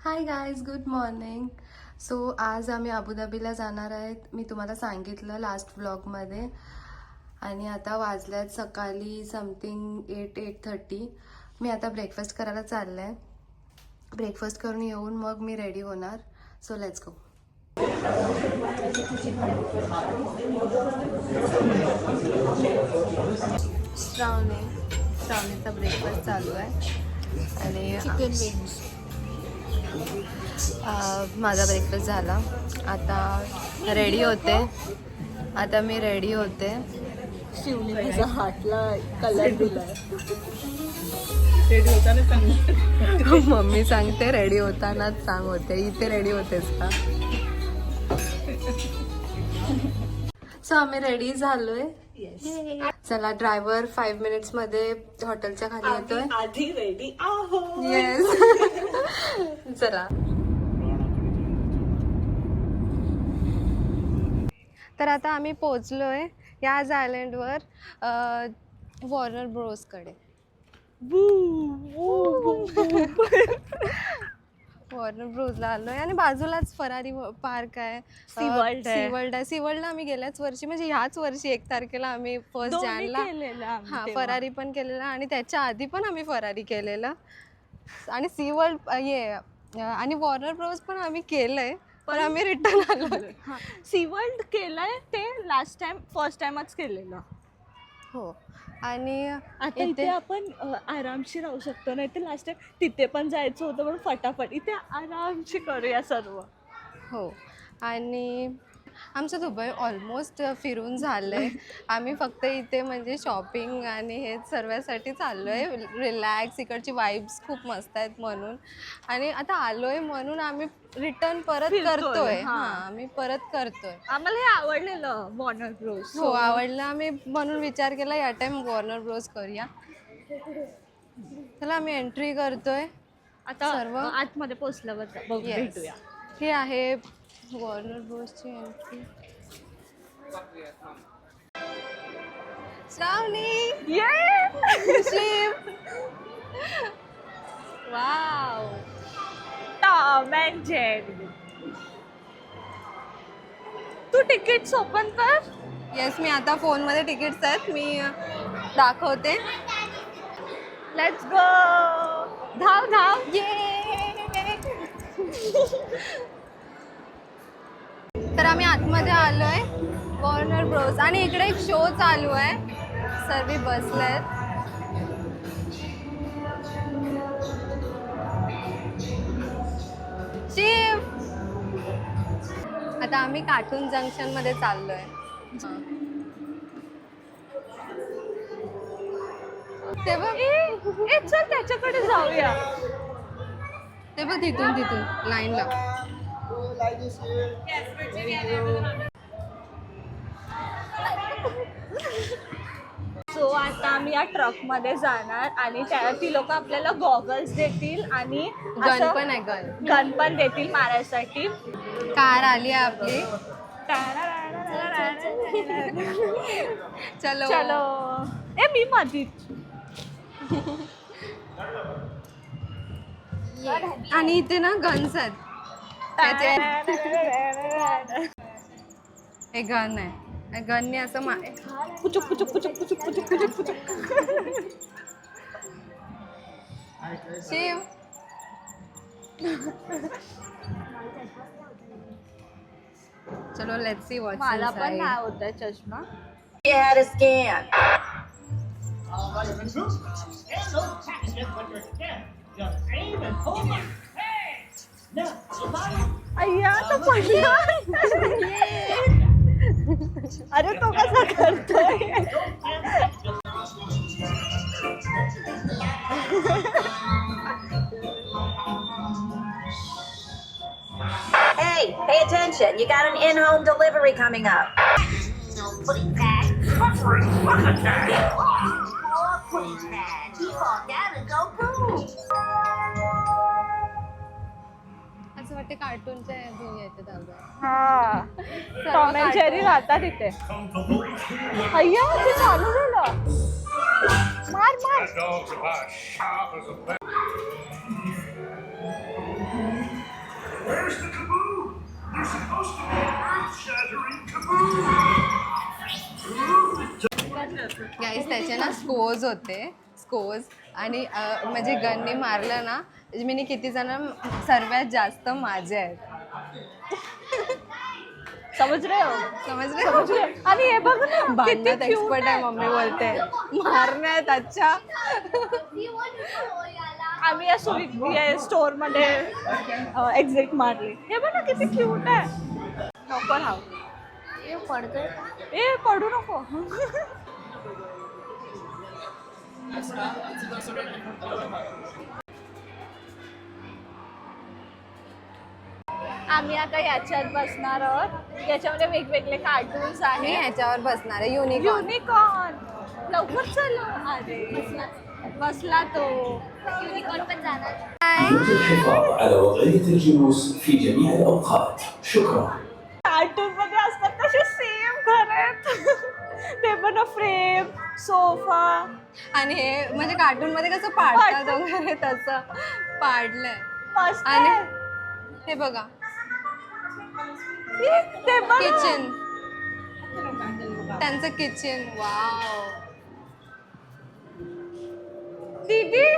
Hi guys, good morning. So आज आम्ही अबुधाबीला जाणार आहेत. मी तुम्हाला सांगितलं लास्ट व्लॉगमध्ये. आणि आता वाजल्यात सकाळी समथिंग 8:30. मी आता ब्रेकफास्ट करायला चाललं आहे. ब्रेकफास्ट करून येऊन मग मी रेडी होणार. So let's go. श्रावणीचा ब्रेकफास्ट चालू आहे आणि चिकन विंग्स. माझा ब्रेकफास्ट झाला. आता रेडी होते. मी रेडी होते. शिवलिंगचा हातला कलर दिलाय. रेडी होताना सांग. मम्मी सांगते रेडी होतानाच सांग होते. इथे रेडी होतेस का? सो आम्ही रेडी झालोय. चला, ड्रायव्हर 5 मिनिट्स मध्ये हॉटेलच्या खाली येतोय. आधी रेडी आहो. येस. चला. तर आता आम्ही पोहोचलोय याच आयलंडवर वॉर्नर ब्रोसकडे. वॉर्नर ब्रोजला आलोय आणि बाजूलाच फरारी पार्क आहे. सी वर्ल्ड आहे. सी वर्ल्डला आम्ही गेल्याच वर्षी, म्हणजे ह्याच वर्षी 1 तारखेला आम्ही फर्स्ट जॅनला फरारी पण केलेला आणि त्याच्या आधी पण आम्ही फरारी केलेला. आणि सी वर्ल्ड आणि वॉर्नर ब्रोज पण आम्ही केलंय, पण आम्ही रिटर्न आलो. सी वर्ल्ड केलंय ते लास्ट टाइम, फर्स्ट टाइमच केलेलं. हो. आणि आता इथे आपण आरामशी राहू शकतो. नाही तर लास्ट टाइम तिथे पण जायचं होतं, पण फटाफट इथे आरामशी करूया सर्व. हो. आणि आमचं दुबई ऑलमोस्ट फिरून झालं आहे. आम्ही फक्त इथे म्हणजे शॉपिंग आणि हे सर्वासाठी चाललो आहे. रिलॅक्स, इकडची वाईब्स खूप मस्त आहेत म्हणून. आणि आता आलो आहे म्हणून आम्ही रिटर्न परत करतोय. आम्ही परत करतोय. आम्हाला हे आवडलेलं वॉर्नर ब्रोस. हो, आवडलं. आम्ही म्हणून विचार केला या टाइम वॉर्नर ब्रोस करूया. चला, आम्ही एंट्री करतोय. आता सर्व आतमध्ये पोहोचल्यावर भेटूया. हे आहे वॉर्नर ब्रोसची entry. Shravani, wow, Tom and Jerry. तू तिकीट्स ओपन कर. येस, मी आता फोनमध्ये तिकीट्स आहेत, मी दाखवते. Let's go. धाव धाव. तर आम्ही आतमध्ये आलोय वॉर्नर ब्रोस आणि इकडे एक शो चालू आहे. सर्व बसलेत. शिव, आता आम्ही कार्टून जंक्शन मध्ये चाललोय. ते बघ, चल त्याच्याकडे जाऊया. ते बघ, तिथून लाईनला. सो आता आम्ही या ट्रक मध्ये जाणार आणि ती लोक आपल्याला गॉगल्स देतील आणि गन पण आहे. गन पण देतील मारायसाठी. कार आली आहे आपली. चलो चलो. मी मधीच. आणि इथे ना गन्स आहेत. हे गन आहे. गनने असं पुचुक पुचुक पुचुक पुचुक पुचुक पुचुक पुचुक. शिव, चलो लेट्स सी व्हॉट्स मला पण नाही होता चष्मा. अय्या, तो पडला. अरे तो कसा करतोय? Hey, pay attention. You got an in-home delivery coming up. No putting back. Putting back. He fall down and go boom. असं वाटतं कार्टूनच्या दुनिया येते दादा. हा, टॉम अँड जेरी राहतात इथे. अय्या, ते चालू झालं. मार मार. Where's the kaboom? There's supposed to be earth-shattering kaboom. गाईस त्याचे ना स्कोज होते स्कोज आणि म्हणजे गननी मारलं ना मी किती जण सर्वात जास्त माझे आहेत. समज रहे हो? समजले आणि हे बघ ना बांधण्यात एक्सपर्ट आहे मम्मी बोलते मारण्यात. अच्छा आम्ही या स्टोर मध्ये एक्झिट मारली. हे बघ ना किती क्यूट आहे. नको राहू ए पडू नको. आम्ही आता याच्यात बसणार आहोत. याच्यामध्ये वेगवेगळे कार्टून्स मी आहेत. ह्याच्यावर बसणार आहे युनिकॉर्न. युनिकॉर्न लवकर चलो. अरे बसला तो. युनिकॉर्न पण जाणार. يرجى الحفاظ على وضعية الجلوس في جميع الأوقات. شكرا. कार्टून मध्ये असतात तसे सेम घर आहेत. ते पण फ्रेम सोफा आणि हे म्हणजे कार्टून मध्ये कसं पाडतात वगैरे तसं पाडलंय. मस्त आणि आहे. हे बघा ते बघ. किचन त्यांचं किचन. वाव दीदी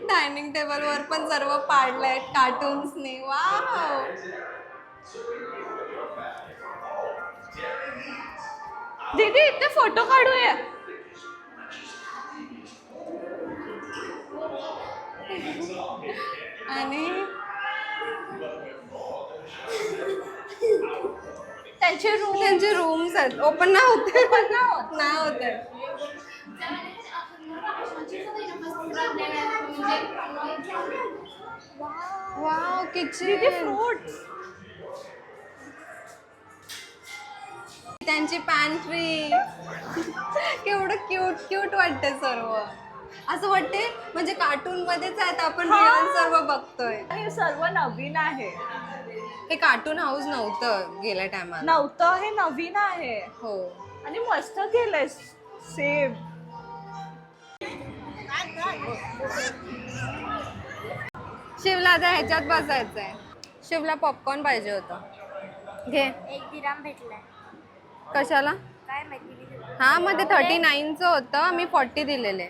डायनिंग टेबल वर पण सर्व पाडलंय कार्टून्सनी. वाव दीदी इथे फोटो काढूया. आणि त्यांचे रूम्स आहेत. ओपन नाही होते नाही होते. Wow kitchen fruits. त्यांची पॅन्ट्री. केवढं क्यूट क्यूट वाटते सर्व. असं वाटते म्हणजे कार्टून मध्येच आहेत आपण रिअल सर्व बघतोय. हे सर्व नवीन आहे. हे कार्टून हाऊस नव्हतं गेल्या टायमाला. नव्हतं हे नवीन आहे. हो आणि मस्त केलंय सेम. शिवला आता ह्याच्यात बसायचंय. शिवला पॉपकॉर्न पाहिजे होतं. घे. 1 दिराम भेटलाय. कशाला? काय माहिती. हा मग ते 39चं होतं. मी 40 दिलेले.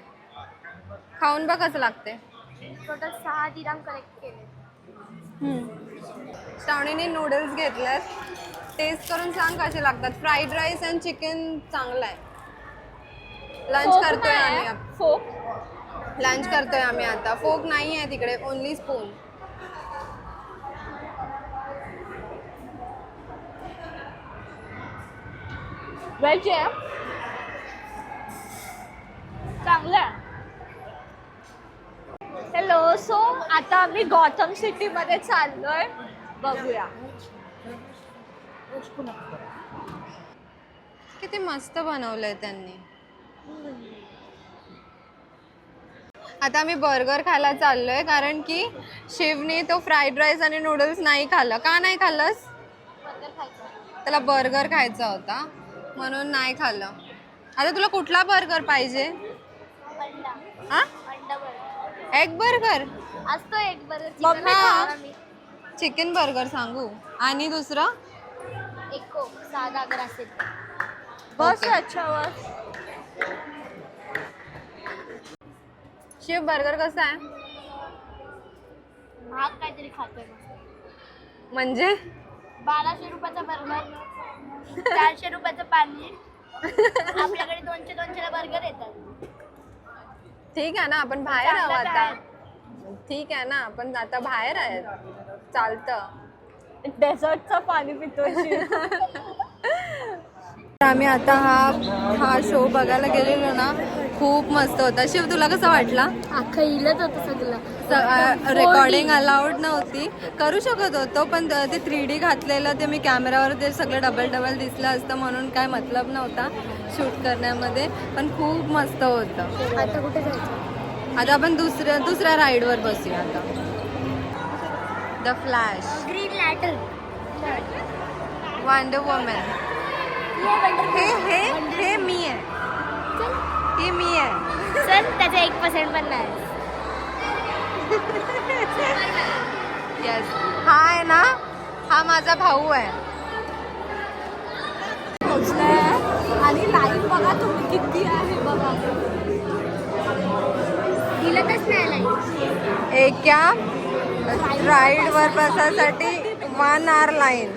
खाऊन बघ कसं लागते. टोटल 6 दिराम कलेक्ट केले. श्रावणीने नूडल्स घेतल्यात. टेस्ट करून सांग कसे लागतात. फ्राईड राईस अँड चिकन चांगलं आहे. लंच करतोय आम्ही. फोक लंच करतोय आम्ही आता. फोक नाही आहे तिकडे, ओनली स्पून. व्हेज आहे. चांगलं आहे. हॅलो. सो आता आम्ही गौतम सिटी मध्ये चाललोय. बघूया. किती मस्त बनवलंय त्यांनी. आता आम्ही बर्गर खायला चाललोय कारण की शिवने तो फ्राईड राईस आणि नूडल्स नाही खाल्लं. का नाही खाल्लंस? त्याला बर्गर खायचा होता म्हणून नाही खाल्लं. आता तुला कुठला बर्गर पाहिजे? हा एग बर्गर. असतो एक हा चिकन बर्गर सांगू आणि दुसरं एक कोक साधा अगर असेल. बस याच्यावर. शिव बर्गर कसा आहे? महाग काहीतरी खातोय. म्हणजे 1200 रुपयाचा बर्गर, 400 रुपयाचं पाणी. आपल्याकडे 200-200 बर्गर येतात. ठीक आहे ना आपण बाहेर आहोत आता. ठीक आहे ना आपण आता बाहेर आहेत. चालतं. डेझर्टचं पाणी पितोय. आम्ही आता हा शो बघायला गेलेलो ना. खूप मस्त होता. शिव तुला कसं वाटला? अख्खं इलच होतं सगळं. रेकॉर्डिंग अलाउड नव्हती. करू शकत होतो पण ते 3D घातलेलं ते मी कॅमेरावर ते सगळं डबल दिसलं असतं म्हणून काय मतलब नव्हता शूट करण्यामध्ये. पण खूप मस्त होतं. आता कुठे जायचं? आता आपण दुसऱ्या राईडवर बसूया आता. The flash, green lantern. Wonder woman. हे मी आहे. हे मी आहे. चल त्याचा 1% पण नाही. येस, हा आहे ना, हा माझा भाऊ आहे. पोहोचलाय आणि लाईन बघा तुम्ही किती आहे बघा. दिलतच नाही एका राईडवर बसायसाठी 1 hour लाईन.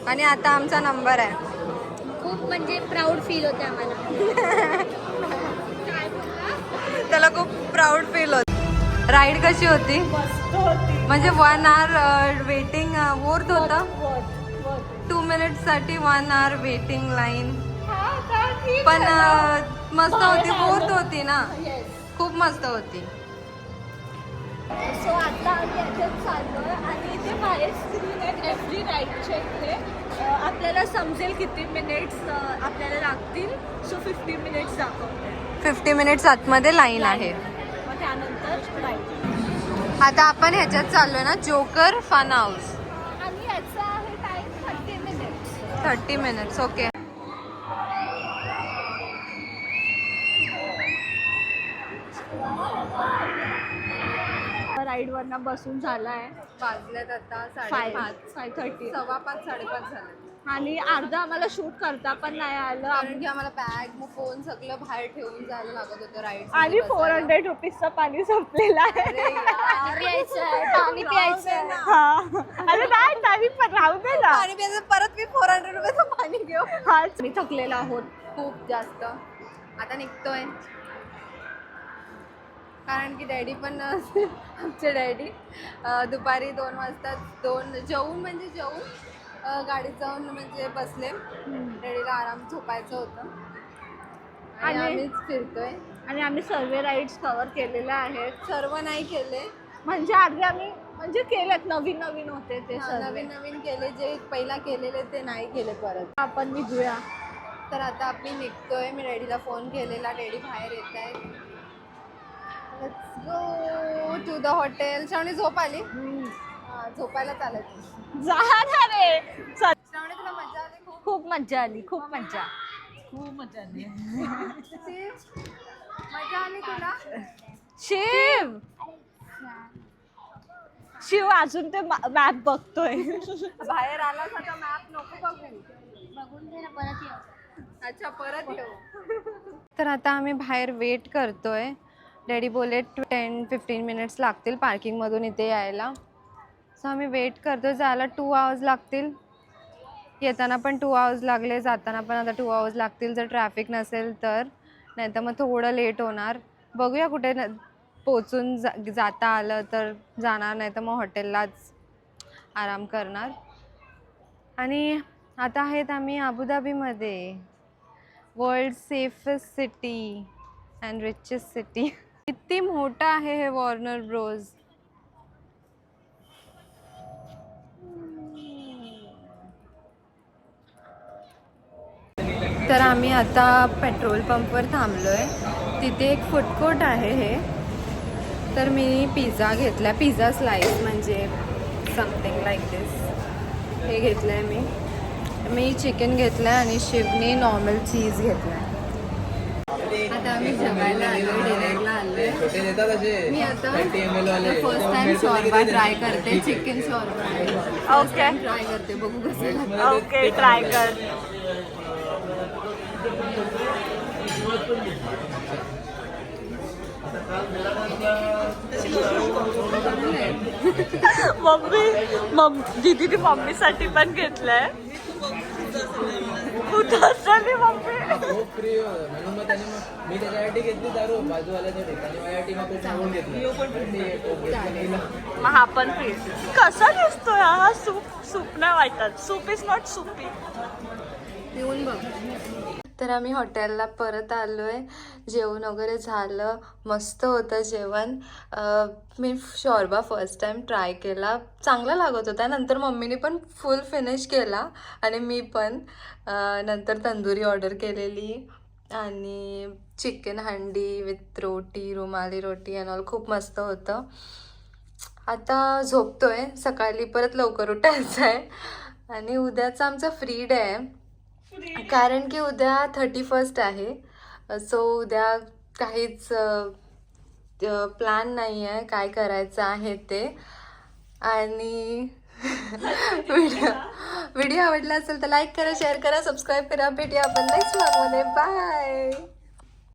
आणि आता आमचा नंबर आहे. खूप म्हणजे प्राऊड फील होते आम्हाला. त्याला खूप प्राऊड फील होत. राईड कशी होती? मस्त होती. म्हणजे 1 hour वेटिंग वर्थ होतं. What? 2 minutes साठी 1 hour वेटिंग लाईन. हा का? ठीक पण आहे ना. मस्त होती, बाहेर वर्थ आलो. होती ना, Yes. खूप मस्त होती. सो आता आम्ही याच्यात चाललोय आणि इथे बाहेर स्क्रीन आहेत एव्हरी राईडच्या इथे. आपल्याला समजेल किती मिनिट्स आपल्याला लागतील. सो 50 मिनिट्स दाखवते. 50 minutes आतमध्ये लाईन आहे. मग त्यानंतर राईड. आता आपण ह्याच्यात चाललोय ना, जोकर फन हाऊस. आणि याचा आहे टाइम 30 मिनिट्स. 30 minutes. ओके. राईडवरनं बसून झालाय वाजलेत आता 5:30. 5:15 5:30 झाले. आणि अर्धा आम्हाला शूट करता पण नाही आलं. कारण की आम्हाला बॅग मग फोन सगळं बाहेर ठेवून जायला लागत होतं राईड. आणि 400 रुपीजचं पाणी संपलेलं आहे. पाणी प्यायचं. हा. अरे नाही पण राहू दे ना. आणि परत मी 400 रुपयाचं पाणी घेऊ. हाच मी थकलेला आहोत. खूप जास्त. आता निघतोय कारण की डॅडी पण आमचे डॅडी दुपारी 2 वाजता जेवून गाडीत जाऊन म्हणजे बसले. डॅडीला आराम झोपायचं होतं आणि आम्हीच फिरतोय. आणि आम्ही सर्व राईड्स कव्हर केलेल्या आहेत. सर्व नाही केले म्हणजे अर्धे आम्ही म्हणजे केलेत. नवीन होते ते सर्व. नवीन केले. जे पहिला केलेले ते नाही केले परत. आपण निघूया. तर आता आपण निघतोय. मी डॅडीला फोन केलेला. डॅडी बाहेर येत आहेत. Let's go to the hotel. Shravani झोप आली? झोपायला चालायचं. जा ना रे. श्रावणी तुला मजा आली? खूप मजा आली. खूप मजा. मजा आली तुला? शिव अजून ते मॅप बघतोय. बाहेर आला आता मॅप नको बघू. बघून घे ना परत येऊ. अच्छा परत येऊ. तर आता आम्ही बाहेर वेट करतोय. डॅडी बोले 10-15 मिनिट्स लागतील पार्किंगमधून इथे यायला. सो आम्ही वेट करतो. जायला 2 hours लागतील. येताना पण 2 hours लागले. जाताना पण आता 2 hours लागतील जर ट्रॅफिक नसेल तर. नाही तर मग थोडं लेट होणार. बघूया कुठे पोचून जाता आलं तर जाणार, नाही तर मग हॉटेललाच आराम करणार. आणि आता आहेत आम्ही अबुधाबीमध्ये. World safest city and richest city. किती मोठं आहे हे वॉर्नर ब्रोज. तर आम्ही आता पेट्रोल पंपवर थांबलो आहे. तिथे एक फूड कोर्ट आहे हे. तर मी पिझ्झा घेतला. पिझ्झा स्लाइस म्हणजे समथिंग लाईक दिस. हे घेतलं आहे मी चिकन घेतलं आहे आणि शिवनी नॉर्मल चीज घेतलं आहे. आता आम्ही जेवायला आलो, डिनरला आलो. मी आता फर्स्ट टाइम शॉर्मा ट्राय करते. Chicken shawarma okay. ट्राय करते. बघू कसं लागतं. ओके ट्राय कर. दीदीने मम्मीसाठी पण घेतलंय. मम्मी म्हणून मग त्याने मी त्याच्यासाठी घेतली दारू बाजूवाल्याच्या ठिकाणी. माझ्यासाठी मग सांगून घेतली. मग हा पण पीस कसा दिसतोय हा. सूप नाही वाटत. Soup is not soupy. येऊन बघ. तर आम्ही हॉटेलला परत आलो आहे. जेवण वगैरे झालं. मस्त होतं जेवण. मी शॉर्मा फर्स्ट टाईम ट्राय केला. चांगला लागत होता. नंतर मम्मीने पण फुल फिनिश केला आणि मी पण. नंतर तंदुरी ऑर्डर केलेली आणि chicken handi with roti, rumali roti and all. खूप मस्त होतं. आता झोपतो आहे. सकाळी परत लवकर उठायचं आहे. आणि उद्याचा आमचा फ्री डे आहे कारण की उद्या 31st आहे. सो उद्या काहीच प्लॅन नाही आहे काय करायचं आहे ते. आणि व्हिडिओ आवडला असेल तर लाईक करा, शेअर करा, सबस्क्राईब करा. भेटूया आपण नेक्स्ट व्लॉगमध्ये. बाय.